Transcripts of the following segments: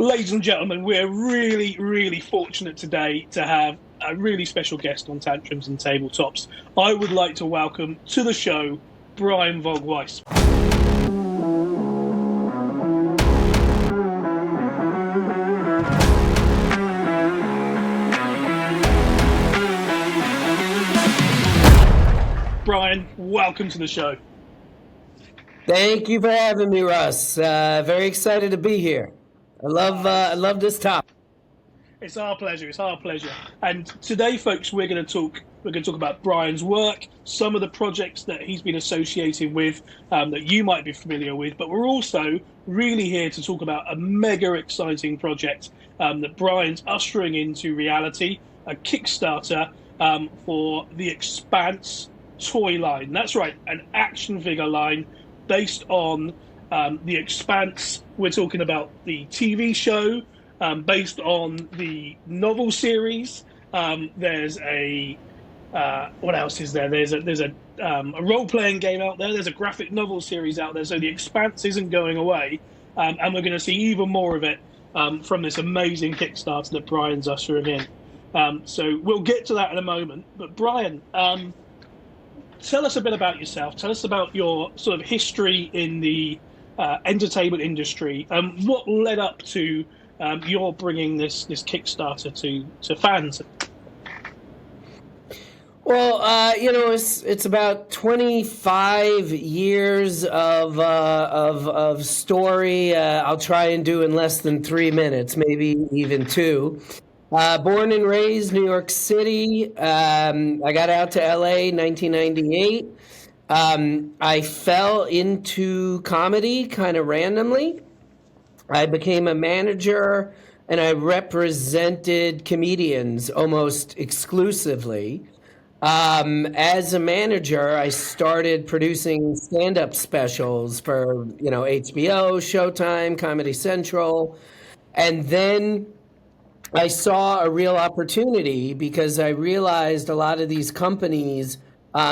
Ladies and gentlemen, we're really, really fortunate today to have a really special guest on Tantrums and Tabletops. I would like to welcome to the show Brian Volk-Weiss. Brian, welcome to the show. Thank you for having me, Russ. Very excited to be here. I love this topic. It's our pleasure. It's our pleasure. And today, folks, we're going to talk about Brian's work, some of the projects that he's been associated with that you might be familiar with. But we're also really here to talk about a mega exciting project that Brian's ushering into reality, a Kickstarter for the Expanse toy line. That's right, an action figure line based on the Expanse. We're talking about the TV show based on the novel series. There's a what else is there? There's a role-playing game out there. There's a graphic novel series out there. So the Expanse isn't going away, and we're going to see even more of it from this amazing Kickstarter that Brian's ushering in. So we'll get to that in a moment. But Brian, tell us a bit about yourself. Tell us about your sort of history in the entertainment industry. What led up to your bringing this Kickstarter to fans? Well, it's about 25 years of story. I'll try and do in less than 3 minutes, maybe even 2. Born and raised New York City. I got out to LA in 1998. I fell into comedy kind of randomly. I became a manager and I represented comedians almost exclusively. As a manager, I started producing stand-up specials for, HBO, Showtime, Comedy Central. And then I saw a real opportunity because I realized a lot of these companies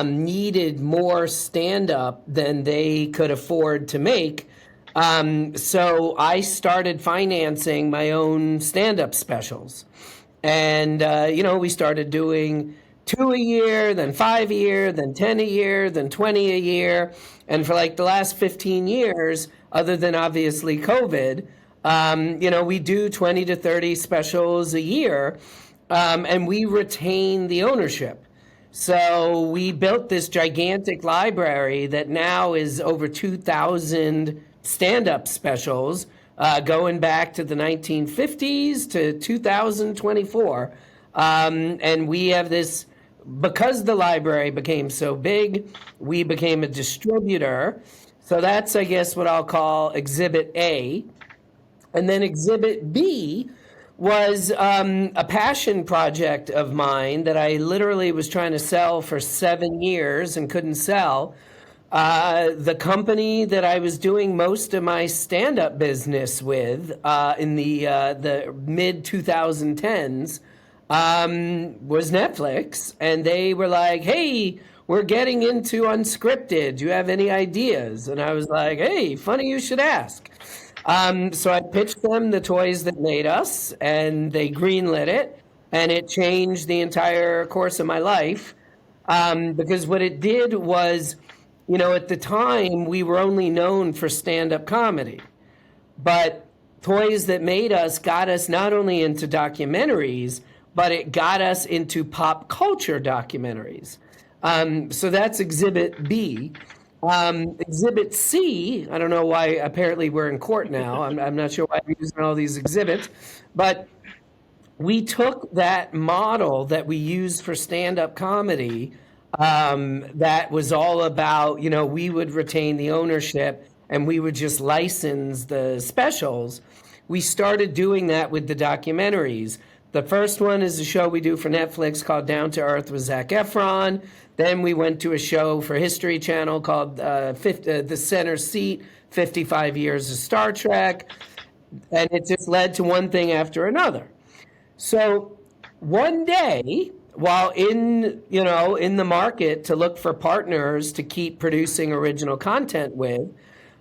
needed more stand-up than they could afford to make. So I started financing my own stand-up specials. And, we started doing 2 a year, then 5 a year, then 10 a year, then 20 a year. And for like the last 15 years, other than obviously COVID, we do 20 to 30 specials a year, and we retain the ownership. So we built this gigantic library that now is over 2,000 stand-up specials, going back to the 1950s to 2024. And we have this, because the library became so big, we became a distributor. So that's, I guess, what I'll call Exhibit A. And then Exhibit B was a passion project of mine that I literally was trying to sell for 7 years and couldn't sell. The company that I was doing most of my stand-up business with in the mid-2010s was Netflix. And they were like, hey, we're getting into unscripted. Do you have any ideas? And I was like, hey, funny you should ask. So I pitched them the toys that made us, and they greenlit it, and it changed the entire course of my life. Because what it did was, at the time, we were only known for stand-up comedy. But Toys That Made Us got us not only into documentaries, but it got us into pop culture documentaries. So that's Exhibit B. Exhibit C, I don't know why, apparently we're in court now. I'm not sure why we're using all these exhibits. But we took that model that we used for stand-up comedy that was all about, we would retain the ownership and we would just license the specials. We started doing that with the documentaries. The first one is a show we do for Netflix called Down to Earth with Zac Efron. Then we went to a show for History Channel called The Center Seat, 55 Years of Star Trek. And it just led to one thing after another. So one day, while in the market to look for partners to keep producing original content with,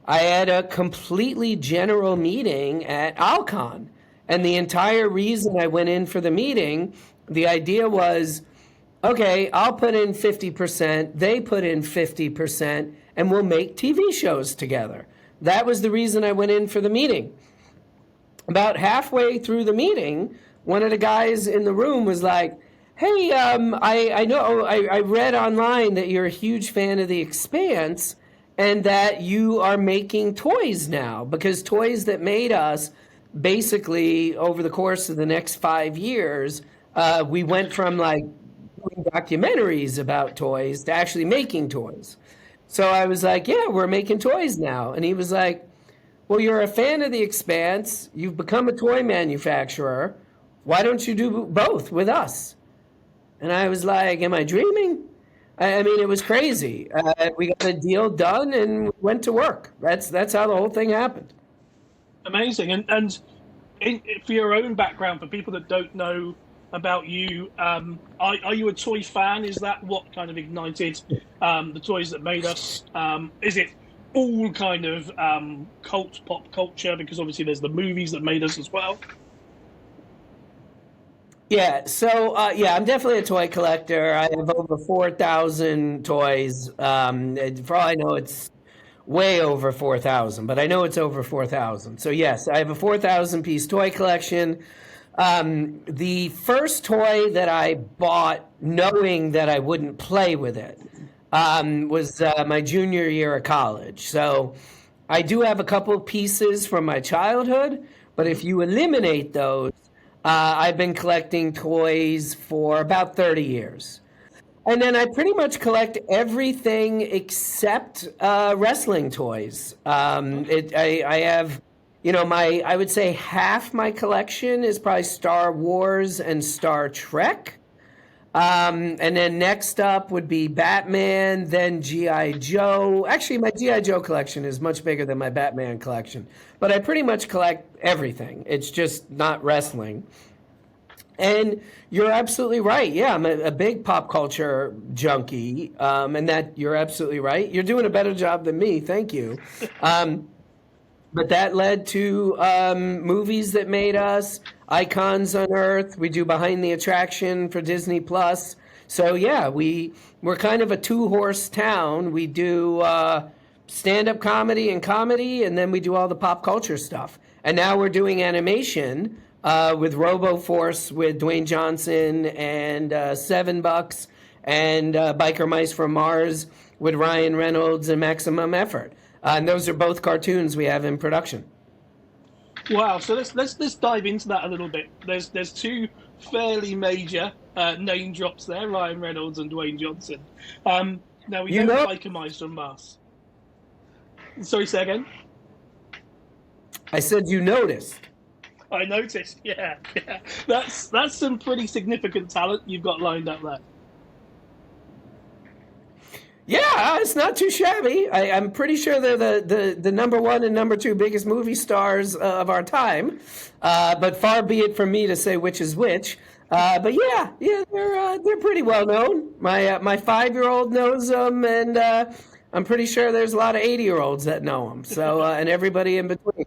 I had a completely general meeting at Alcon. And the entire reason I went in for the meeting, the idea was, okay, I'll put in 50%, they put in 50%, and we'll make TV shows together. That was the reason I went in for the meeting. About halfway through the meeting, one of the guys in the room was like, hey, I know, I read online that you're a huge fan of The Expanse and that you are making toys now, because Toys That Made Us, basically over the course of the next 5 years, we went from like doing documentaries about toys to actually making toys. So I was like, yeah, we're making toys now. And he was like, well, you're a fan of The Expanse. You've become a toy manufacturer. Why don't you do both with us? And I was like, am I dreaming? I mean, it was crazy. We got a deal done and went to work. That's how the whole thing happened. Amazing. And for your own background, for people that don't know about you, are you a toy fan? Is that what kind of ignited the Toys That Made Us? Is it all kind of cult pop culture? Because obviously there's the movies that made us as well. Yeah, so I'm definitely a toy collector. I have over 4,000 toys. For all I know, it's way over 4,000, but I know it's over 4,000. So yes, I have a 4,000 piece toy collection. The first toy that I bought knowing that I wouldn't play with it was my junior year of college. So I do have a couple of pieces from my childhood, but if you eliminate those, I've been collecting toys for about 30 years. And then I pretty much collect everything except wrestling toys. I have, I would say half my collection is probably Star Wars and Star Trek. And then next up would be Batman, then G.I. Joe. Actually, my G.I. Joe collection is much bigger than my Batman collection. But I pretty much collect everything. It's just not wrestling. And you're absolutely right. Yeah, I'm a big pop culture junkie. And that you're absolutely right. You're doing a better job than me. Thank you. But that led to movies that made us, Icons Unearthed. We do Behind the Attraction for Disney Plus. So yeah, we're kind of a two-horse town. We do stand-up comedy, and then we do all the pop culture stuff. And now we're doing animation with RoboForce with Dwayne Johnson and $7 and Biker Mice from Mars with Ryan Reynolds and Maximum Effort. And those are both cartoons we have in production. Wow! So let's dive into that a little bit. There's two fairly major name drops there: Ryan Reynolds and Dwayne Johnson. Now we know Biker Mice from Mars. Sorry, say again. I said you noticed. I noticed. Yeah. That's some pretty significant talent you've got lined up there. Yeah, it's not too shabby. I'm pretty sure they're the number one and number two biggest movie stars of our time. But far be it from me to say which is which. But yeah, they're pretty well known. My 5-year-old knows them, and I'm pretty sure there's a lot of 80-year-olds that know them. So and everybody in between.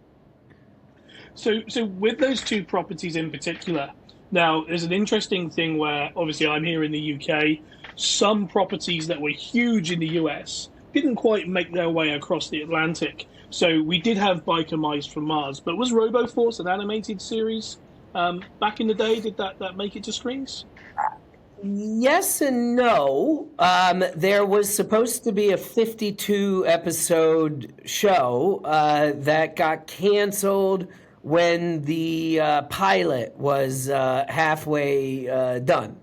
So with those two properties in particular, now there's an interesting thing where obviously I'm here in the UK. Some properties that were huge in the US didn't quite make their way across the Atlantic. So we did have Biker Mice from Mars, but was RoboForce an animated series back in the day? Did that make it to screens? Yes and no. There was supposed to be a 52-episode show that got canceled when the pilot was halfway done.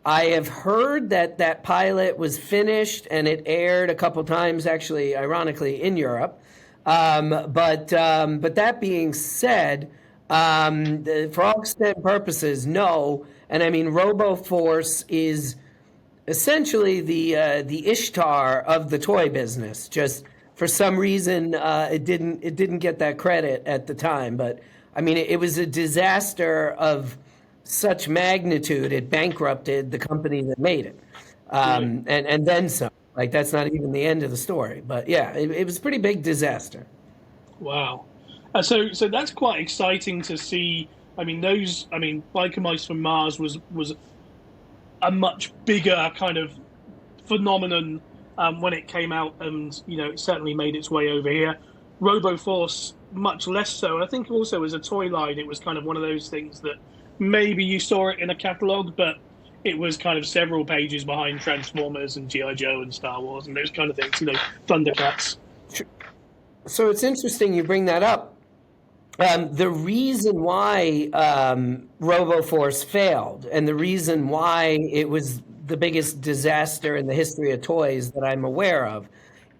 I have heard that pilot was finished and it aired a couple times, actually, ironically, in Europe. But that being said, for all extent and purposes, no. And I mean, RoboForce is essentially the Ishtar of the toy business. Just for some reason, it didn't get that credit at the time. But I mean, it was a disaster of such magnitude, it bankrupted the company that made it, and then some. Like, that's not even the end of the story, but yeah, it was a pretty big disaster. Wow. So that's quite exciting to see I mean, Biker Mice from Mars was a much bigger kind of phenomenon when it came out, and it certainly made its way over here. RoboForce much less so. And I think also as a toy line, it was kind of one of those things that maybe you saw it in a catalogue, but it was kind of several pages behind Transformers and G.I. Joe and Star Wars and those kind of things, Thundercats. So it's interesting you bring that up. The reason why RoboForce failed, and the reason why it was the biggest disaster in the history of toys that I'm aware of,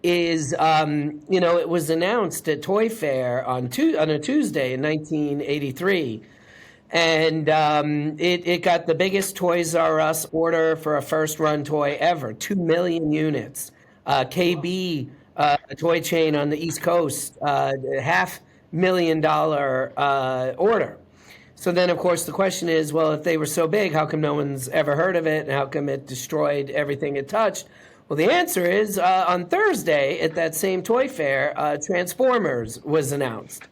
is it was announced at Toy Fair on a Tuesday in 1983, and it got the biggest Toys R Us order for a first run toy ever, 2 million units. KB, a toy chain on the East Coast, $500,000 order. So then, of course, the question is, well, if they were so big, how come no one's ever heard of it, and how come it destroyed everything it touched? Well, the answer is on Thursday at that same toy fair, Transformers was announced.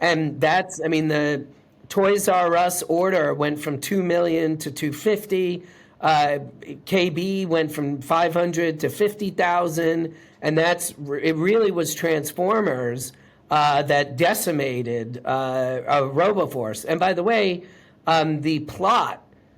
And the Toys R Us order went from 2 million to 250. KB went from 500 to 50,000. And it really was Transformers that decimated RoboForce. And by the way, the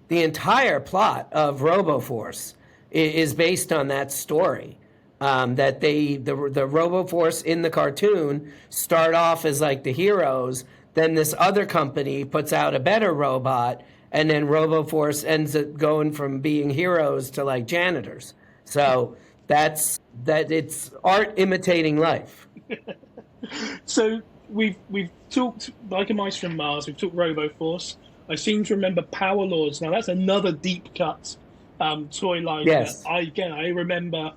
entire plot of RoboForce is based on that story. That the RoboForce in the cartoon start off as like the heroes, then this other company puts out a better robot, and then RoboForce ends up going from being heroes to like janitors. So it's art imitating life. So we've talked Biker Mice from Mars, we've talked RoboForce. I seem to remember Power Lords. Now that's another deep cut toy line. Yes. I remember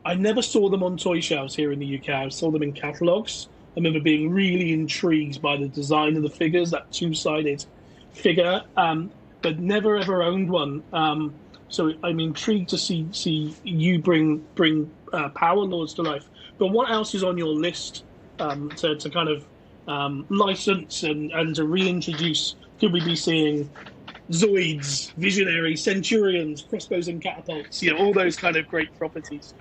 I never saw them on toy shelves here in the UK. I saw them in catalogues. I remember being really intrigued by the design of the figures, that two-sided figure, but never ever owned one. So I'm intrigued to see you bring Power Lords to life. But what else is on your list to kind of license and to reintroduce? Could we be seeing Zoids, Visionaries, Centurions, Crossbows and Catapults, all those kind of great properties?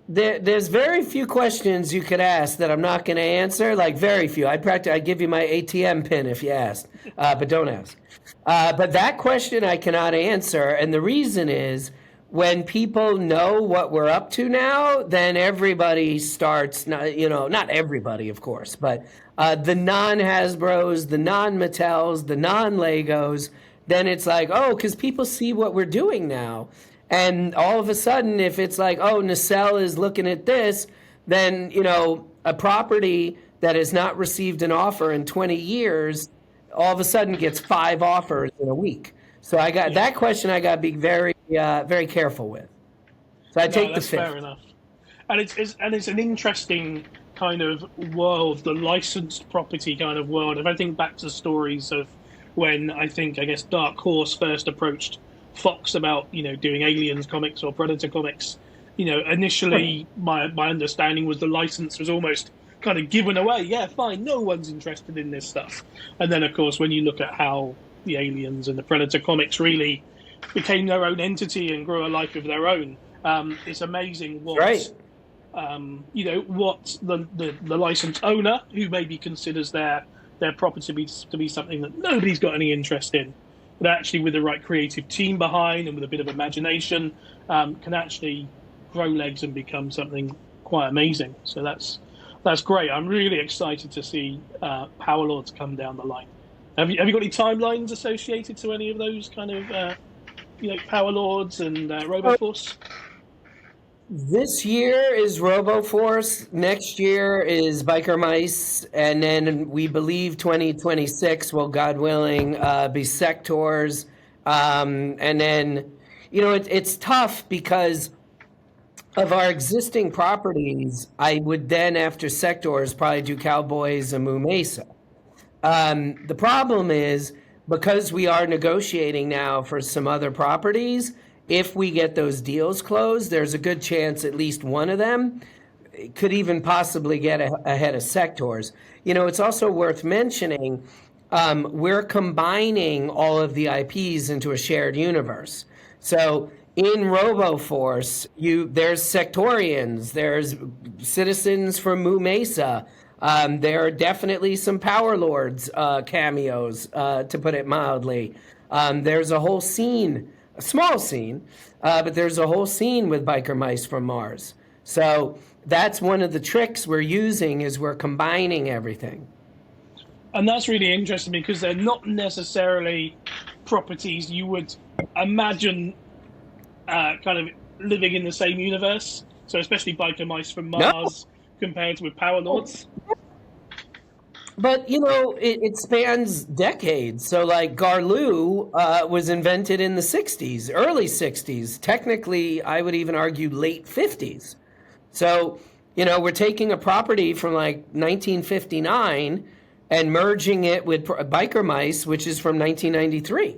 There's very few questions you could ask that I'm not going to answer, like very few. I'd give you my ATM pin if you asked, but don't ask. But that question I cannot answer, and the reason is when people know what we're up to now, then everybody starts, not everybody, of course, but the non-Hasbros, the non-Mattels, the non-Legos, then it's like, because people see what we're doing now. And all of a sudden, if it's like, Nacelle is looking at this, then, a property that has not received an offer in 20 years, all of a sudden gets 5 offers in a week. So that question I got to be very, very careful with. So I take the fifth. Fair enough. And it's an interesting kind of world, the licensed property kind of world. If I think back to stories of when I guess Dark Horse first approached Fox about doing Aliens comics or Predator comics, initially my understanding was the license was almost kind of given away. Yeah, fine, no one's interested in this stuff. And then of course when you look at how the Aliens and the Predator comics really became their own entity and grew a life of their own, it's amazing what what the license owner, who maybe considers their property to be something that nobody's got any interest in, but actually with the right creative team behind and with a bit of imagination, can actually grow legs and become something quite amazing. So that's great. I'm really excited to see Power Lords come down the line. Have you got any timelines associated to any of those kind of Power Lords and RoboForce? This year is RoboForce. Next year is Biker Mice, and then we believe 2026 will, God willing, be Sectors. And then, it's tough because of our existing properties. I would then, after Sectors, probably do Cowboys and Moo Mesa. The problem is, because we are negotiating now for some other properties, if we get those deals closed, there's a good chance at least one of them could even possibly get ahead of Sectors. It's also worth mentioning, we're combining all of the IPs into a shared universe. So in RoboForce, there's Sectorians, there's citizens from Moo Mesa. There are definitely some Power Lords cameos, to put it mildly. There's a whole scene, a small scene, but there's a whole scene with biker mice from Mars. So that's one of the tricks we're using, is we're combining everything. And that's really interesting because they're not necessarily properties you would imagine kind of living in the same universe. So especially biker mice from Mars compared with Power Lords. But, it spans decades. So, like, Garloo was invented in the 60s, early 60s. Technically, I would even argue late 50s. So, we're taking a property from, like, 1959 and merging it with biker mice, which is from 1993.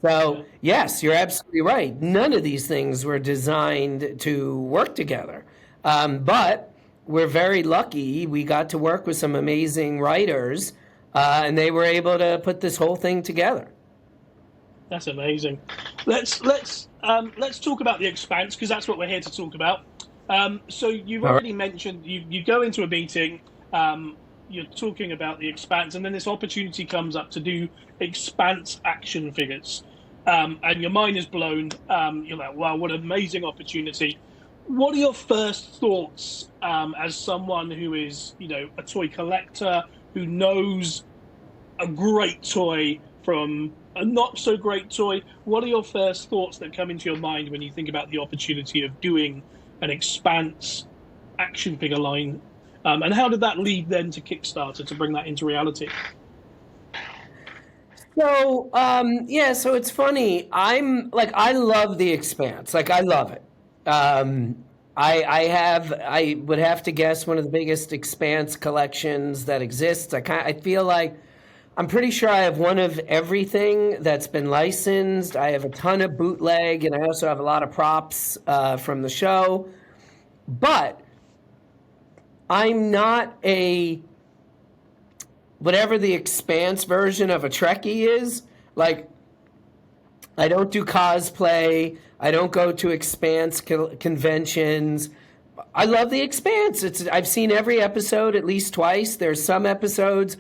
So, yes, you're absolutely right. None of these things were designed to work together. But we're very lucky. We got to work with some amazing writers, and they were able to put this whole thing together. That's amazing. Let's talk about the Expanse, because that's what we're here to talk about. So you've already mentioned you go into a meeting, you're talking about the Expanse, and then this opportunity comes up to do Expanse action figures, and your mind is blown. You're like, wow, what an amazing opportunity. What are your first thoughts as someone who is, a toy collector, who knows a great toy from a not so great toy? What are your first thoughts that come into your mind when you think about the opportunity of doing an Expanse action figure line? And how did that lead then to Kickstarter to bring that into reality? So, so it's funny. I love the Expanse. Like, I love it. I would have to guess one of the biggest Expanse collections that exists. I feel like I'm pretty sure I have one of everything that's been licensed. I have a ton of bootleg, and I also have a lot of props from the show. But I'm not whatever the Expanse version of a Trekkie is. Like, I don't do cosplay. I don't go to Expanse conventions. I love the Expanse. I've seen every episode at least twice. There's some episodes,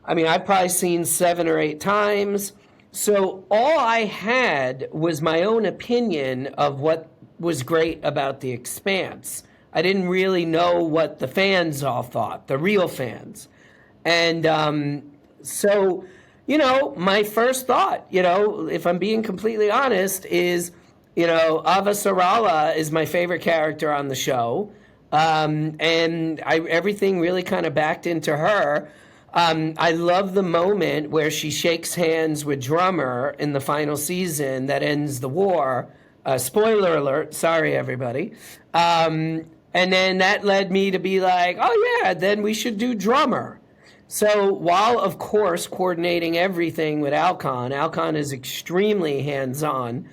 I've probably seen 7 or 8 times. So all I had was my own opinion of what was great about the Expanse. I didn't really know what the fans all thought, the real fans. And so, my first thought, if I'm being completely honest, is, Ava Sarala is my favorite character on the show. And everything really kind of backed into her. I love the moment where she shakes hands with Drummer in the final season that ends the war. Spoiler alert. Sorry, everybody. And then that led me to be like, oh, yeah, then we should do Drummer. So while, of course, coordinating everything with Alcon is extremely hands-on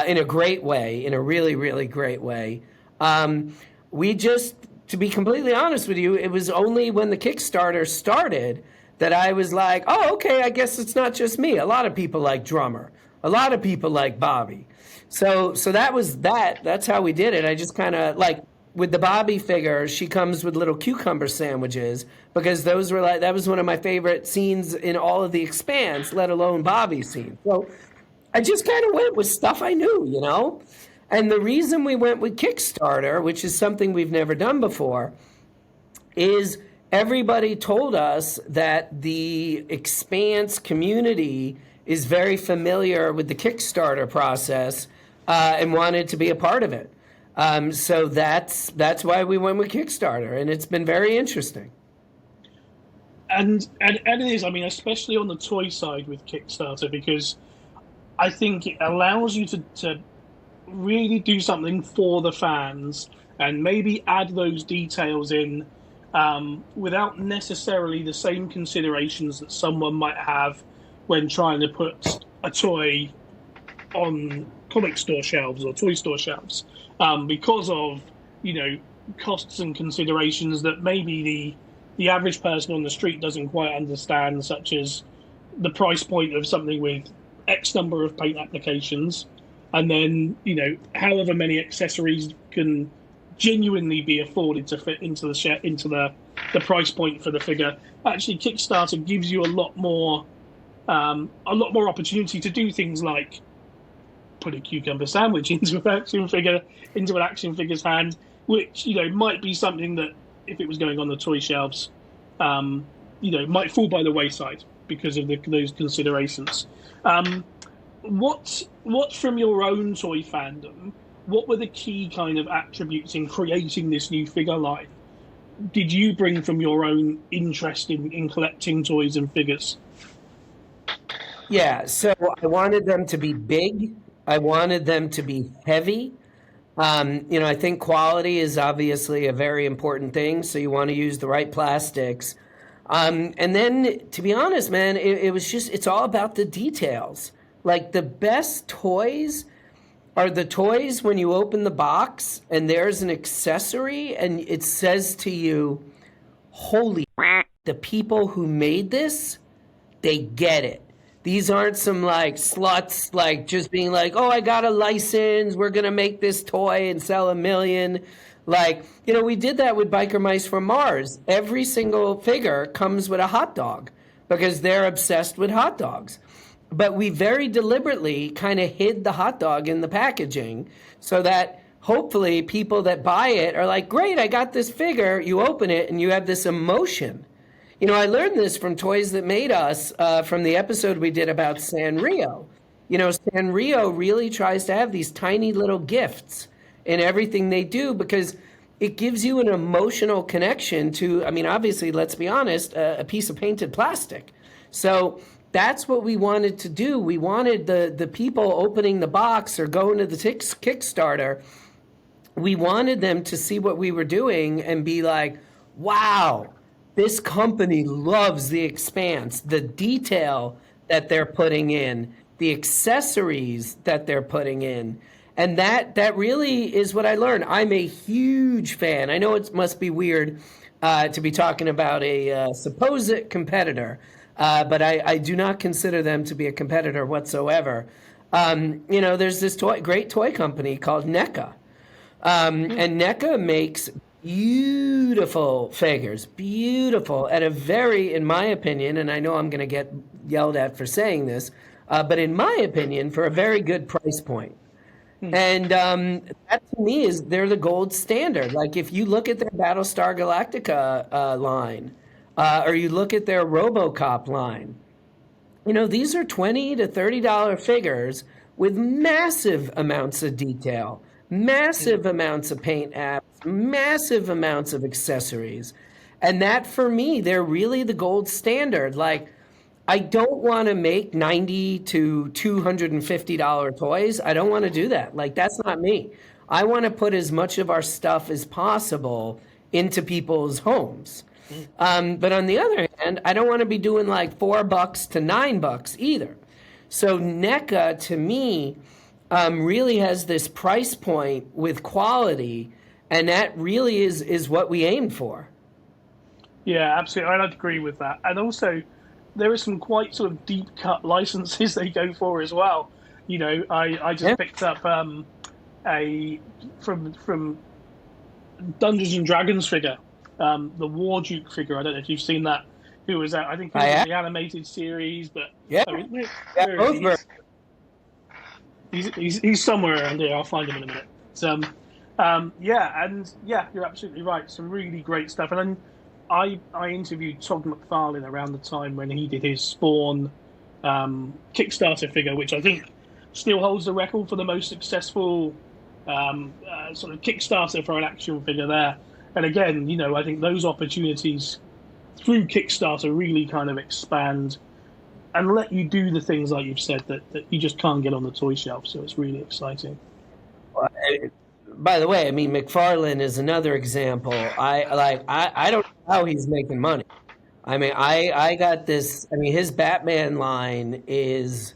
in a great way, in a really, really great way. We just, to be completely honest with you, it was only when the Kickstarter started that I was like, oh, okay, I guess it's not just me. A lot of people like Drummer. A lot of people like Bobby. So that was that. That's how we did it. I just kind of, like, with the Bobby figure, she comes with little cucumber sandwiches because that was one of my favorite scenes in all of the Expanse, let alone Bobby's scene. So I just kind of went with stuff I knew, And the reason we went with Kickstarter, which is something we've never done before, is everybody told us that the Expanse community is very familiar with the Kickstarter process and wanted to be a part of it. So that's why we went with Kickstarter, and it's been very interesting. And it is, especially on the toy side with Kickstarter, because I think it allows you to really do something for the fans and maybe add those details in without necessarily the same considerations that someone might have when trying to put a toy on comic store shelves or toy store shelves, because of costs and considerations that maybe the average person on the street doesn't quite understand, such as the price point of something with X number of paint applications, and then however many accessories can genuinely be afforded to fit into the price point for the figure. Actually, Kickstarter gives you a lot more opportunity to do things like put a cucumber sandwich into an action figure's hand, which might be something that if it was going on the toy shelves, might fall by the wayside because of those considerations. What from your own toy fandom, what were the key kind of attributes in creating this new figure line? Did you bring from your own interest in collecting toys and figures? Yeah, so I wanted them to be big. I wanted them to be heavy. I think quality is obviously a very important thing, so you want to use the right plastics. And then, to be honest, man, it's all about the details. Like, the best toys are the toys when you open the box and there's an accessory and it says to you, holy, the people who made this, they get it. These aren't some like sluts, like just being like, oh, I got a license, we're going to make this toy and sell 1 million. Like, we did that with Biker Mice from Mars. Every single figure comes with a hot dog because they're obsessed with hot dogs. But we very deliberately kind of hid the hot dog in the packaging so that hopefully people that buy it are like, great, I got this figure. You open it and you have this emotion. I learned this from Toys That Made Us from the episode we did about Sanrio. Sanrio really tries to have these tiny little gifts in everything they do because it gives you an emotional connection to, obviously, let's be honest, a piece of painted plastic. So that's what we wanted to do. We wanted the people opening the box or going to the Kickstarter, we wanted them to see what we were doing and be like, wow, this company loves the Expanse, the detail that they're putting in, the accessories that they're putting in. And that really is what I learned. I'm a huge fan. I know it must be weird to be talking about a supposed competitor, but I do not consider them to be a competitor whatsoever. There's this great toy company called NECA. And NECA makes beautiful figures, beautiful, at a very, in my opinion, and I know I'm going to get yelled at for saying this, but in my opinion, for a very good price point. And that to me they're the gold standard. Like if you look at their Battlestar Galactica line, or you look at their RoboCop line, these are $20 to $30 figures with massive amounts of detail, massive amounts of paint apps, massive amounts of accessories. And that, for me, they're really the gold standard. Like, I don't want to make $90 to $250 toys. I don't want to do that. Like, that's not me. I want to put as much of our stuff as possible into people's homes. But on the other hand, I don't want to be doing like $4 to $9 either. So NECA, to me, really has this price point with quality, and that really is what we aimed for. Yeah, absolutely. I'd agree with that. And also, there are some quite sort of deep cut licenses they go for as well. I just picked up a from Dungeons and Dragons figure, the War Duke figure. I don't know if you've seen that. Who was that? I think he was in the animated series, but he's somewhere around here. I'll find him in a minute. So, you're absolutely right. Some really great stuff. And then I interviewed Todd McFarlane around the time when he did his Spawn Kickstarter figure, which I think still holds the record for the most successful sort of Kickstarter for an action figure there. And again, I think those opportunities through Kickstarter really kind of expand and let you do the things like you've said that you just can't get on the toy shelf. So it's really exciting. By the way, McFarlane is another example. I don't know how he's making money. I got this. His Batman line is,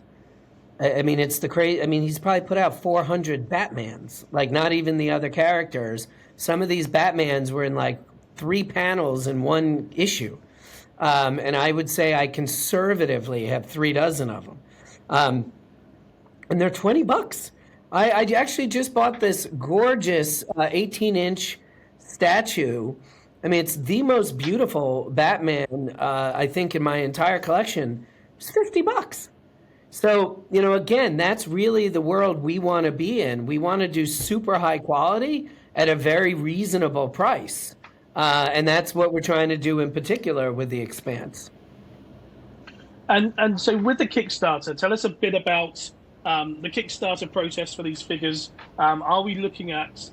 it's the crazy. He's probably put out 400 Batmans. Like, not even the other characters. Some of these Batmans were in like 3 panels in one issue. And I would say I conservatively have 36 of them. And they're $20. I actually just bought this gorgeous 18-inch statue. I mean, it's the most beautiful Batman, I think, in my entire collection. It's $50. So, again, that's really the world we want to be in. We want to do super high quality at a very reasonable price. And that's what we're trying to do in particular with the Expanse. And so with the Kickstarter, tell us a bit about the Kickstarter process for these figures. Are we looking at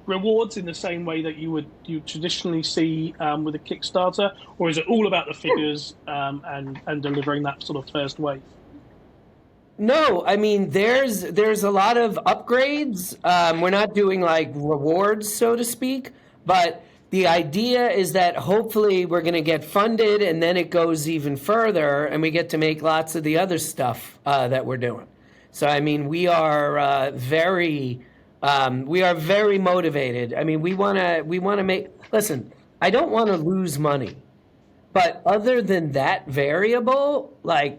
rewards in the same way that you traditionally see with a Kickstarter, or is it all about the figures and delivering that sort of first wave? No, I mean there's a lot of upgrades. We're not doing like rewards, so to speak, but the idea is that hopefully we're going to get funded, and then it goes even further, and we get to make lots of the other stuff that we're doing. So I mean, we are very motivated. I mean, we want to make. Listen, I don't want to lose money, but other than that variable, like,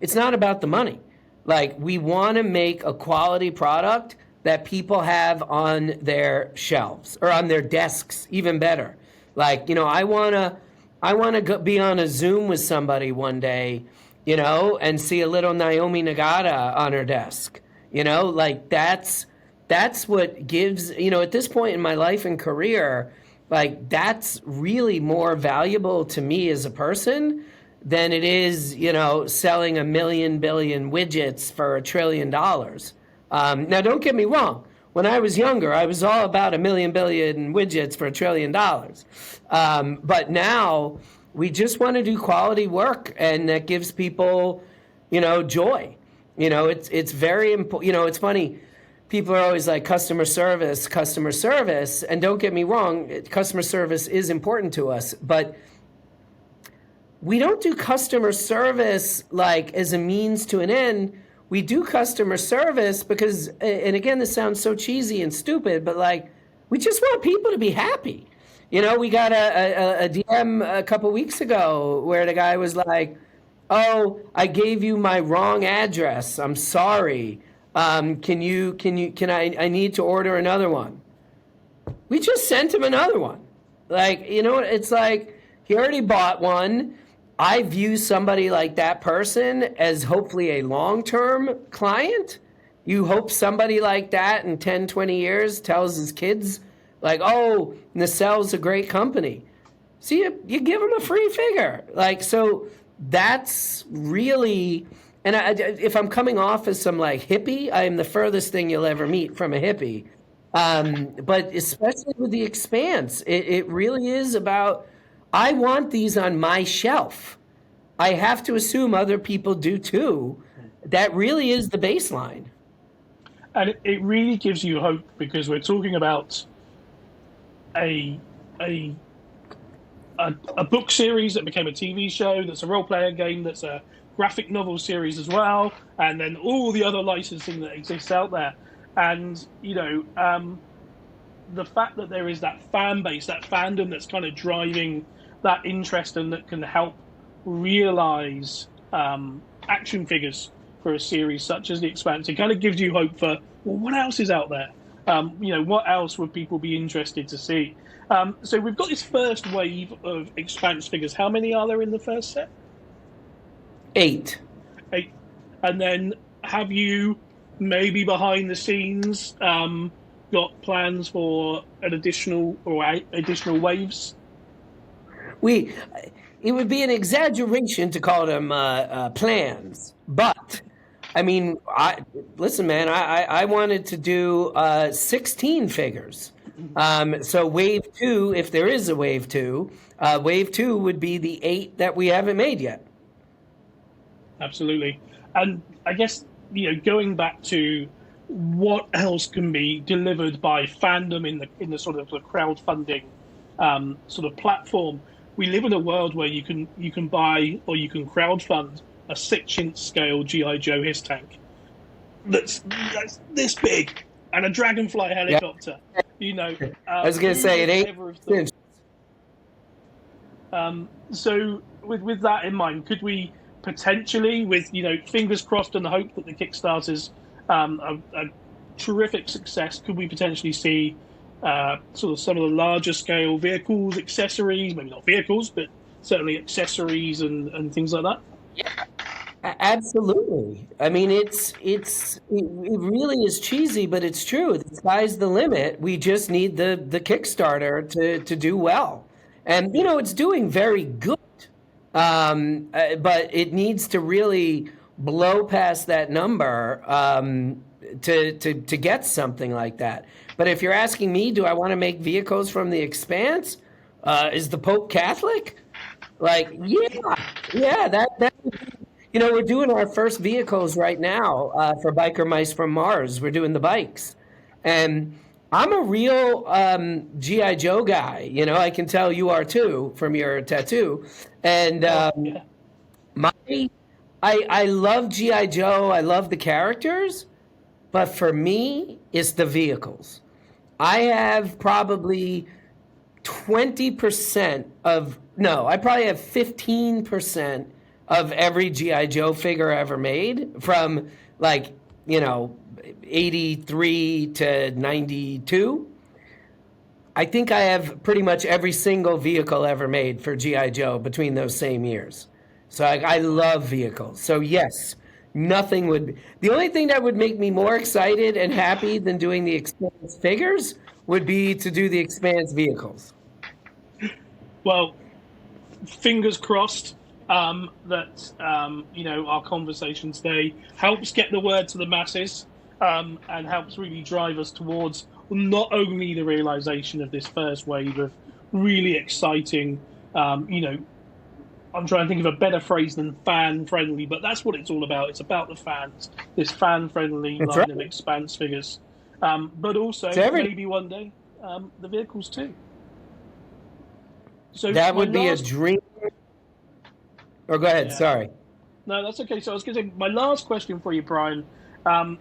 it's not about the money. Like, we want to make a quality product that people have on their shelves or on their desks, even better. Like, I want to be on a Zoom with somebody one day, and see a little Naomi Nagata on her desk. Like that's what gives, at this point in my life and career, like that's really more valuable to me as a person than it is, selling a million billion widgets for $1 trillion. Now, don't get me wrong. When I was younger, I was all about a million billion widgets for $1 trillion. But now we just want to do quality work, and that gives people, joy. It's very important. It's funny. People are always like customer service. And don't get me wrong, customer service is important to us, but we don't do customer service like as a means to an end. We do customer service because, and again, this sounds so cheesy and stupid, but like, we just want people to be happy. We got a DM a couple weeks ago where the guy was like, "Oh, I gave you my wrong address. I'm sorry. I need to order another one." We just sent him another one. Like, it's like he already bought one. I view somebody like that person as hopefully a long-term client. You hope somebody like that in 10, 20 years tells his kids, like, "Oh, Nacelle's a great company." So you give them a free figure. Like, so that's really, and if I'm coming off as some like hippie, I am the furthest thing you'll ever meet from a hippie. But especially with the Expanse, it really is about, I want these on my shelf. I have to assume other people do too. That really is the baseline. And it really gives you hope, because we're talking about a book series that became a TV show, that's a role-playing game, that's a graphic novel series as well, and then all the other licensing that exists out there. And, the fact that there is that fan base, that fandom that's kind of driving that interest and that can help realize action figures for a series such as The Expanse, it kind of gives you hope for, well, what else is out there? What else would people be interested to see? So we've got this first wave of Expanse figures. How many are there in the first set? 8. And then have you, maybe behind the scenes, got plans for an additional waves? It would be an exaggeration to call them plans, but I mean, listen, man, I wanted to do 16 figures. So wave 2, if there is a wave 2, would be the 8 that we haven't made yet. Absolutely. And I guess, going back to what else can be delivered by fandom in the sort of the crowdfunding sort of platform, we live in a world where you can buy or you can crowdfund a 6-inch scale G.I. Joe HISS tank that's this big, and a Dragonfly helicopter. I was going to say it ain't. So with that in mind, could we potentially, with fingers crossed and the hope that the Kickstarter's a terrific success, could we potentially see sort of some of the larger scale vehicles, accessories, maybe not vehicles, but certainly accessories and things like that? Yeah, absolutely. I mean, it really is cheesy, but it's true. The sky's the limit. We just need the Kickstarter to do well, and it's doing very good. But it needs to really blow past that number to get something like that. But if you're asking me, do I want to make vehicles from the Expanse? Is the Pope Catholic? Like, yeah, that we're doing our first vehicles right now for Biker Mice from Mars. We're doing the bikes, and I'm a real GI Joe guy. I can tell you are too from your tattoo, and I love GI Joe. I love the characters, but for me, it's the vehicles. I have probably 20% of, no, I probably have 15% of every GI Joe figure ever made from 83 to 92. I think I have pretty much every single vehicle ever made for GI Joe between those same years. So I love vehicles. So yes, the only thing that would make me more excited and happy than doing the Expanse figures would be to do the Expanse vehicles. Well, fingers crossed that our conversation today helps get the word to the masses and helps really drive us towards not only the realization of this first wave of really exciting, I'm trying to think of a better phrase than fan-friendly, but that's what it's all about. It's about the fans, this fan-friendly line of Expanse figures. But also, maybe one day, the vehicles too. So that would be a dream. Or go ahead, sorry. No, that's okay. So I was going to say, my last question for you, Brian,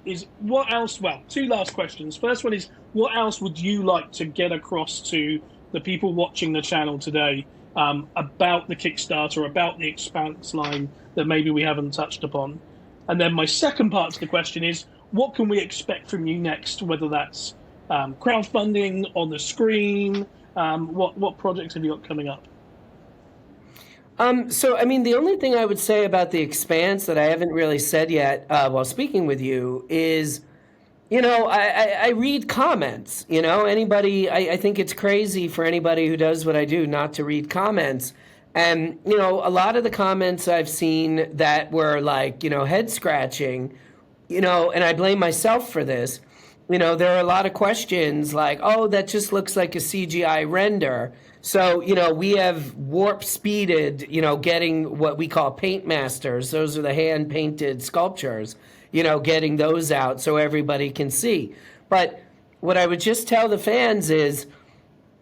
is what else? Well, two last questions. First one is, what else would you like to get across to the people watching the channel today about the Kickstarter, about the Expanse line that maybe we haven't touched upon? And then my second part to the question is, what can we expect from you next, whether that's crowdfunding, on the screen, what projects have you got coming up? So, I mean, the only thing I would say about the Expanse that I haven't really said yet while speaking with you is, I read comments. I think it's crazy for anybody who does what I do not to read comments. And, a lot of the comments I've seen that were like, head scratching, and I blame myself for this. There are a lot of questions like, oh, that just looks like a CGI render. So, we have warp speeded, getting what we call paint masters. Those are the hand painted sculptures, getting those out so everybody can see. But what I would just tell the fans is,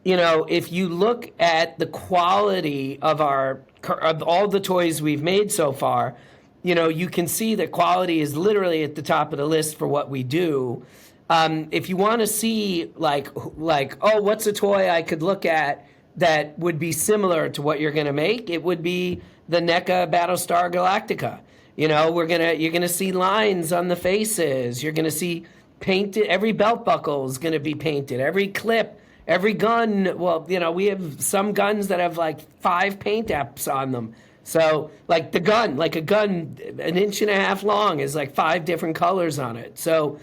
if you look at the quality of all the toys we've made so far, you can see that quality is literally at the top of the list for what we do. If you want to see like, oh, what's a toy I could look at that would be similar to what you're going to make, it would be the NECA Battlestar Galactica. You're gonna see lines on the faces. You're gonna see painted. Every belt buckle is gonna be painted. Every clip, every gun. Well, we have some guns that have like 5 paint apps on them. So, like a gun, an inch and a half long is like 5 different colors on it. So,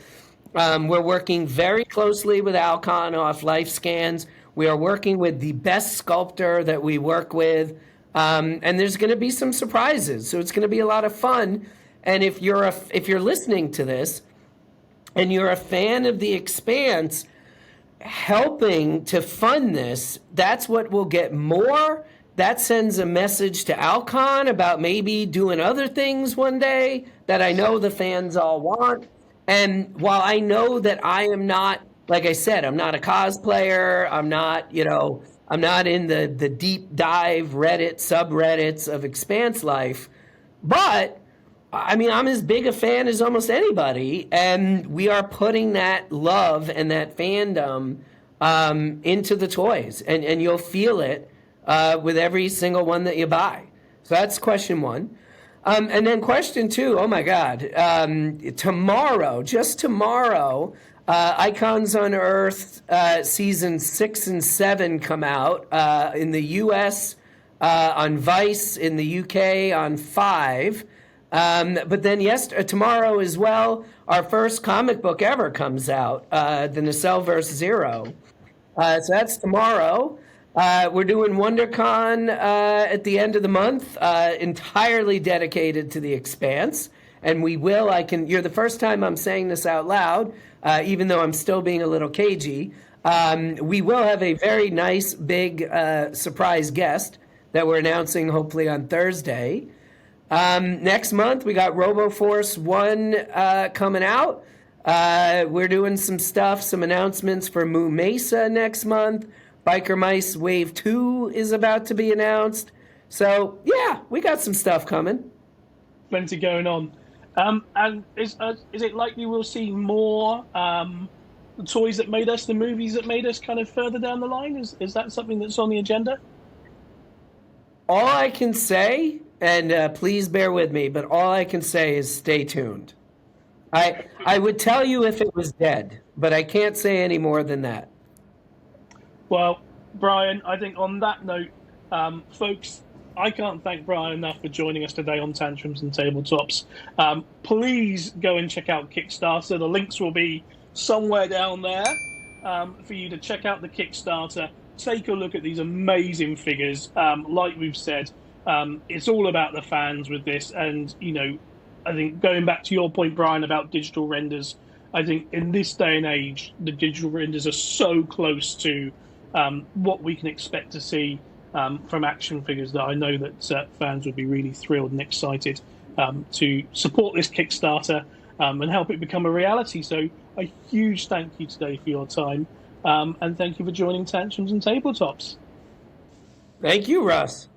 we're working very closely with Alcon off Life Scans. We are working with the best sculptor that we work with. And there's going to be some surprises, so it's going to be a lot of fun. And if you're listening to this, and you're a fan of the Expanse, helping to fund this, that's what will get more. That sends a message to Alcon about maybe doing other things one day that I know the fans all want. And while I know that I am not, like I said, I'm not a cosplayer, I'm not in the deep dive Reddit subreddits of Expanse life, but I mean, I'm as big a fan as almost anybody, and we are putting that love and that fandom into the toys, and you'll feel it with every single one that you buy. So that's question one. And then question two, oh my God, tomorrow, just tomorrow, Icons Unearthed season 6 and 7 come out in the U.S. On Vice, in the U.K. on 5. But then tomorrow as well, our first comic book ever comes out, the Nacelle vs. Zero. So that's tomorrow. We're doing WonderCon at the end of the month, entirely dedicated to the Expanse. And you're the first time I'm saying this out loud, even though I'm still being a little cagey. We will have a very nice, big surprise guest that we're announcing hopefully on Thursday. Next month, we got RoboForce 1 coming out. We're doing some stuff, some announcements for Moo Mesa next month. Biker Mice Wave 2 is about to be announced. So, yeah, we got some stuff coming. Plenty going on. And is it likely we'll see more the toys that made us, the movies that made us kind of further down the line? Is that something that's on the agenda? All I can say, and please bear with me, but all I can say is stay tuned. I would tell you if it was dead, but I can't say any more than that. Well, Brian, I think on that note, folks, I can't thank Brian enough for joining us today on Tantrums and Tabletops. Please go and check out Kickstarter. The links will be somewhere down there for you to check out the Kickstarter. Take a look at these amazing figures. Like we've said, it's all about the fans with this. And, I think going back to your point, Brian, about digital renders, I think in this day and age, the digital renders are so close to what we can expect to see from action figures that I know that fans would be really thrilled and excited to support this Kickstarter and help it become a reality. So a huge thank you today for your time and thank you for joining Tantrums and Tabletops. Thank you, Russ.